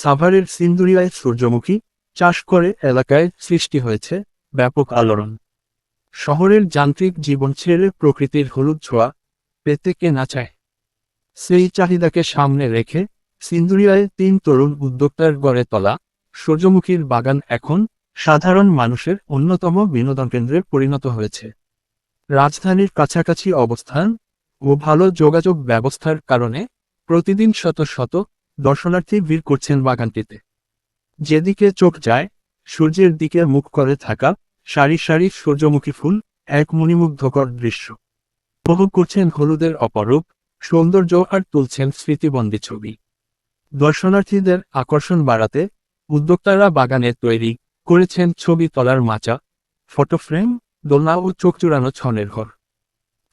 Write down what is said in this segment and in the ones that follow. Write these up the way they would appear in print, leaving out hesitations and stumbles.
সাভারের সিন্দুরিয়ায় সূর্যমুখী চাষ করে এলাকায় সৃষ্টি হয়েছে ব্যাপক আলোড়ন। শহরের যান্ত্রিক জীবন ছেড়ে প্রকৃতির হলুদ ছোঁয়া পেতে কে না চায়? সেই চাহিদাকে সামনে রেখে সিন্দুরিয়ায় 3 তরুণ উদ্যোক্তার গড়ে তোলা সূর্যমুখীর বাগান এখন সাধারণ মানুষের অন্যতম বিনোদন কেন্দ্রে পরিণত হয়েছে। রাজধানীর কাছাকাছি অবস্থান ও ভালো যোগাযোগ ব্যবস্থার কারণে প্রতিদিন শত শত দর্শনার্থী ভিড় করছেন বাগানটিতে। যেদিকে চোখ যায়, সূর্যের দিকে মুখ করে থাকা সারি সারি সূর্যমুখী ফুল এক মণিমুগ্ধকর দৃশ্য। উপভোগ করছেন হলুদের অপরূপ সৌন্দর্য আর তুলছেন স্মৃতিবন্দী ছবি। দর্শনার্থীদের আকর্ষণ বাড়াতে উদ্যোক্তারা বাগানে তৈরি করেছেন ছবি তোলার মাচা, ফটো ফ্রেম, দোলনা ও চোখ জুড়ানো ছনের ঘর।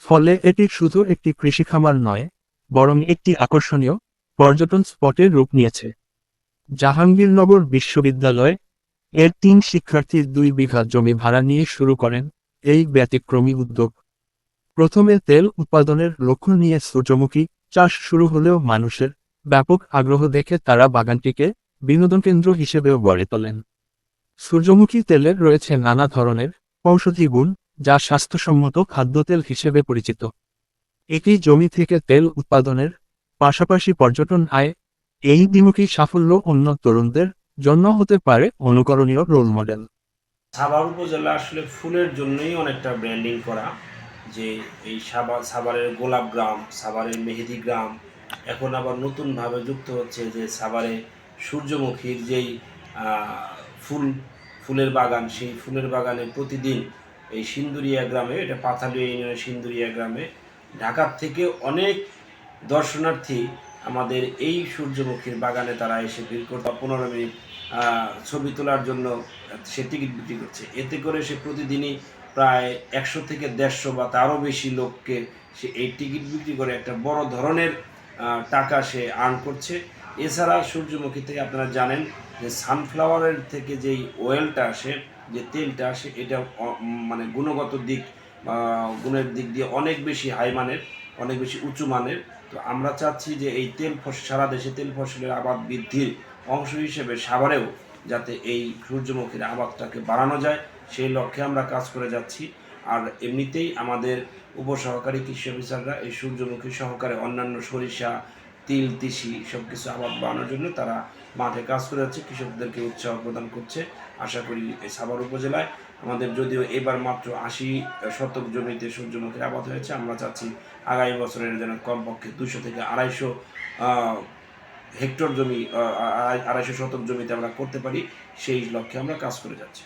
ফলে এটি শুধু একটি কৃষিখামার নয়, বরং একটি আকর্ষণীয় পর্যটন স্পটের রূপ নিয়েছে। জাহাঙ্গীরনগর বিশ্ববিদ্যালয় এর 3 শিক্ষার্থী 2 বিঘা জমি ভাড়া নিয়ে শুরু করেন এই ব্যতিক্রমী উদ্যোগ। প্রথমে তেল উৎপাদনের লক্ষ্য নিয়ে সূর্যমুখী চাষ শুরু হলেও মানুষের ব্যাপক আগ্রহ দেখে তারা বাগানটিকে বিনোদন কেন্দ্র হিসেবেও গড়ে তোলেন। সূর্যমুখী তেলের রয়েছে নানা ধরনের ঔষধি গুণ, যা স্বাস্থ্যসম্মত খাদ্যতেল হিসেবে পরিচিত। এটি জমি থেকে তেল উৎপাদনের পাশাপাশি পর্যটন আয়, এই দ্বিমুখী সাফল্য অন্য তরুণদের জন্য হতে পারে অনুকরণীয় রোল মডেল। সাভার উপজেলা আসলে ফুলের জন্যই অনেকটা ব্র্যান্ডিং করা, যে এই সাভারের গোলাপ গ্রাম, সাভারের মেহেদি গ্রাম, এখন আবার নতুনভাবে যুক্ত হচ্ছে যে সাভারে সূর্যমুখীর যেই ফুল ফুলের বাগান, সেই ফুলের বাগানে প্রতিদিন এই সিন্দুরিয়া গ্রামে, এটা পাথালিয়া ইউনিয়নের সিন্দুরিয়া গ্রামে ঢাকার থেকে অনেক দর্শনার্থী আমাদের এই সূর্যমুখীর বাগানে তারা এসে ভিড় করতে 15 মিনিট ছবি তোলার জন্য সে টিকিট বিক্রি করছে। এতে করে সে প্রতিদিনই প্রায় 100 থেকে 150 বা তারও বেশি লোককে সে এই টিকিট বিক্রি করে একটা বড় ধরনের টাকা সে আর্ন করছে। এছাড়া সূর্যমুখী থেকে আপনারা জানেন যে সানফ্লাওয়ারের থেকে যেই অয়েলটা আসে, যে তেলটা আসে, এটা মানে গুণগত দিক, গুণের দিক দিয়ে অনেক বেশি হাই মানের, অনেক বেশি উঁচু মানের। তো আমরা চাচ্ছি যে এই সারা দেশে তেল ফসলের আবাদ বৃদ্ধির অংশ হিসেবে সাভারেও যাতে এই সূর্যমুখীর আবাদটাকে বাড়ানো যায়, সেই লক্ষ্যে আমরা কাজ করে যাচ্ছি। আর এমনিতেই আমাদের উপসহকারী কৃষি অফিসাররা এই সূর্যমুখী সহকারে অন্যান্য সরিষা, তিল, তিসি সব কিছু আবাদ বাড়ানোর জন্য তারা মাঠে কাজ করে যাচ্ছে, কৃষকদেরকে উৎসাহ প্রদান করছে। আশা করি এই সাভার উপজেলায় আমাদের যদিও এবার মাত্র 80 শতক জমিতে সূর্যমুখীর আবাদ হয়েছে, আমরা চাচ্ছি আগামী বছরের যেন কমপক্ষে 200 থেকে 250 হেক্টর জমি, 250 শতক জমিতে আমরা করতে পারি, সেই লক্ষ্যে আমরা কাজ করে যাচ্ছি।